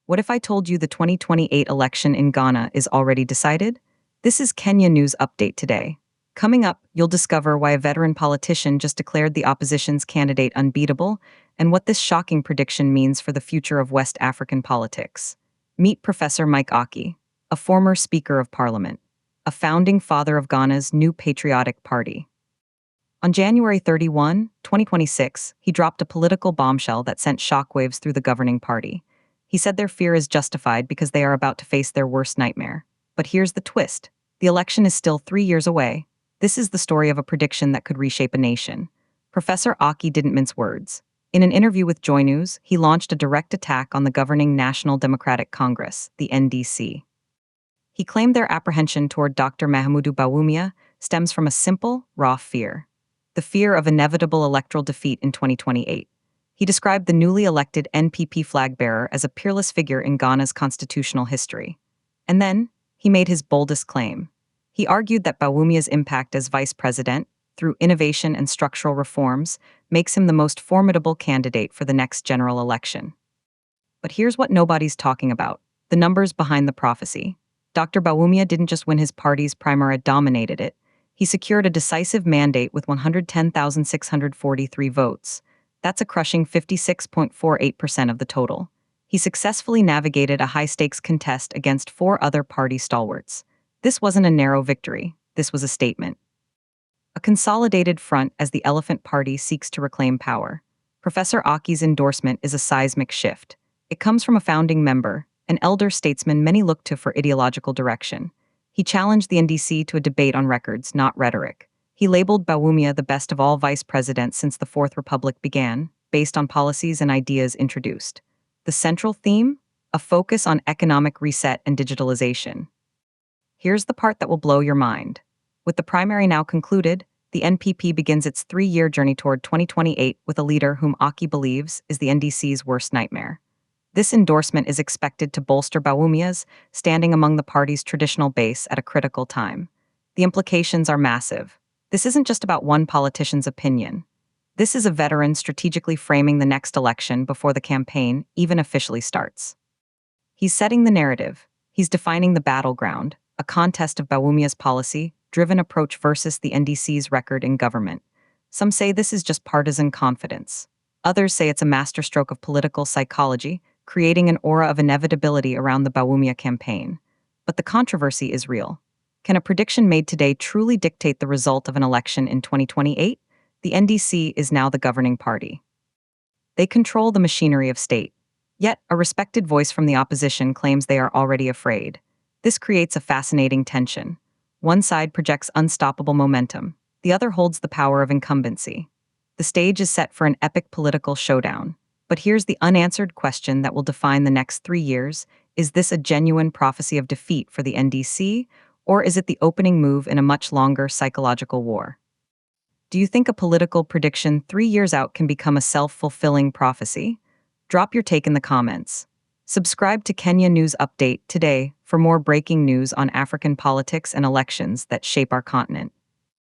What if I told you the 2028 election in Ghana is already decided? This is Kenya News Update today. Coming up, you'll discover why a veteran politician just declared the opposition's candidate unbeatable and what this shocking prediction means for the future of West African politics. Meet Professor Mike Oquaye, a former Speaker of Parliament, a founding father of Ghana's new Patriotic Party. On January 31, 2026, he dropped a political bombshell that sent shockwaves through the governing party. He said their fear is justified because they are about to face their worst nightmare. But here's the twist. The election is still 3 years away. This is the story of a prediction that could reshape a nation. Professor Oquaye didn't mince words. In an interview with Joy News, he launched a direct attack on the governing National Democratic Congress, the NDC. He claimed their apprehension toward Dr. Mahamudu Bawumia stems from a simple, raw fear. The fear of inevitable electoral defeat in 2028. He described the newly elected NPP flag bearer as a peerless figure in Ghana's constitutional history. And then, he made his boldest claim. He argued that Bawumia's impact as vice president, through innovation and structural reforms, makes him the most formidable candidate for the next general election. But here's what nobody's talking about: the numbers behind the prophecy. Dr. Bawumia didn't just win his party's primary, dominated it. He secured a decisive mandate with 110,643 votes. That's a crushing 56.48% of the total. He successfully navigated a high-stakes contest against 4 other party stalwarts. This wasn't a narrow victory. This was a statement. A consolidated front as the Elephant Party seeks to reclaim power. Professor Oquaye's endorsement is a seismic shift. It comes from a founding member, an elder statesman many look to for ideological direction. He challenged the NDC to a debate on records, not rhetoric. He labeled Bawumia the best of all vice presidents since the Fourth Republic began, based on policies and ideas introduced. The central theme? A focus on economic reset and digitalization. Here's the part that will blow your mind. With the primary now concluded, the NPP begins its 3-year journey toward 2028 with a leader whom Oquaye believes is the NDC's worst nightmare. This endorsement is expected to bolster Bawumia's standing among the party's traditional base at a critical time. The implications are massive. This isn't just about one politician's opinion. This is a veteran strategically framing the next election before the campaign even officially starts. He's setting the narrative. He's defining the battleground, a contest of Bawumia's policy-driven approach versus the NDC's record in government. Some say this is just partisan confidence. Others say it's a masterstroke of political psychology, creating an aura of inevitability around the Bawumia campaign. But the controversy is real. Can a prediction made today truly dictate the result of an election in 2028? The NDC is now the governing party. They control the machinery of state. Yet, a respected voice from the opposition claims they are already afraid. This creates a fascinating tension. One side projects unstoppable momentum. The other holds the power of incumbency. The stage is set for an epic political showdown. But here's the unanswered question that will define the next 3 years. Is this a genuine prophecy of defeat for the NDC, or is it the opening move in a much longer psychological war? Do you think a political prediction 3 years out can become a self-fulfilling prophecy? Drop your take in the comments. Subscribe to Kenya News Update today for more breaking news on African politics and elections that shape our continent.